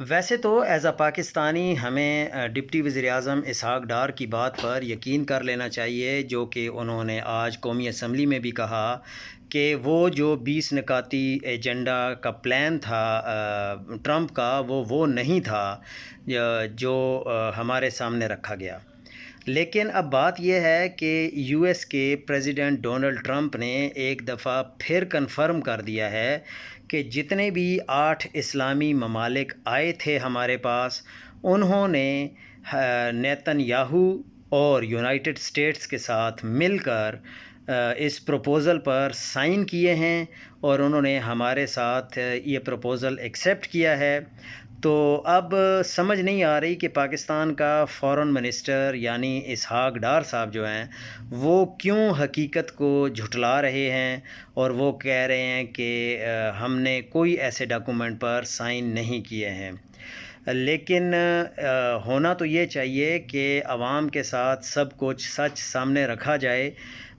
ویسے تو as a Pakistani ہمیں ڈپٹی وزیر اعظم اسحاق ڈار کی بات پر یقین کر لینا چاہیے، جو کہ انہوں نے آج قومی اسمبلی میں بھی کہا کہ وہ جو 20 نکاتی ایجنڈا کا پلان تھا ٹرمپ کا، وہ نہیں تھا جو ہمارے سامنے رکھا گیا۔ لیکن اب بات یہ ہے کہ یو ایس کے پریزیڈنٹ ڈونلڈ ٹرمپ نے ایک دفعہ پھر کنفرم کر دیا ہے کہ جتنے بھی 8 اسلامی ممالک آئے تھے ہمارے پاس، انہوں نے نیتن یاہو اور یونائٹڈ اسٹیٹس کے ساتھ مل کر اس پروپوزل پر سائن کیے ہیں، اور انہوں نے ہمارے ساتھ یہ پروپوزل ایکسیپٹ کیا ہے۔ تو اب سمجھ نہیں آ رہی کہ پاکستان کا فارن منسٹر یعنی اسحاق ڈار صاحب جو ہیں، وہ کیوں حقیقت کو جھٹلا رہے ہیں، اور وہ کہہ رہے ہیں کہ ہم نے کوئی ایسے ڈاکومنٹ پر سائن نہیں کیے ہیں۔ لیکن ہونا تو یہ چاہیے کہ عوام کے ساتھ سب کچھ سچ سامنے رکھا جائے۔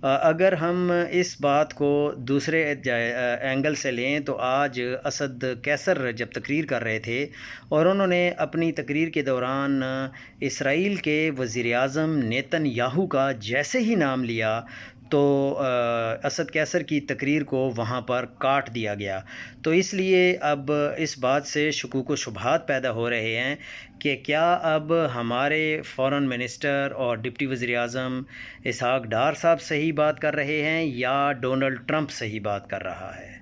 اگر ہم اس بات کو دوسرے اینگل سے لیں تو آج اسد قیصر جب تقریر کر رہے تھے، اور انہوں نے اپنی تقریر کے دوران اسرائیل کے وزیر اعظم نیتن یاہو کا جیسے ہی نام لیا تو اسد قیصر کی تقریر کو وہاں پر کاٹ دیا گیا۔ تو اس لیے اب اس بات سے شکوک و شبہات پیدا ہو رہے ہیں کہ کیا اب ہمارے فارن منسٹر اور ڈپٹی وزیر اعظم اسحاق ڈار صاحب صحیح بات کر رہے ہیں یا ڈونلڈ ٹرمپ صحیح بات کر رہا ہے۔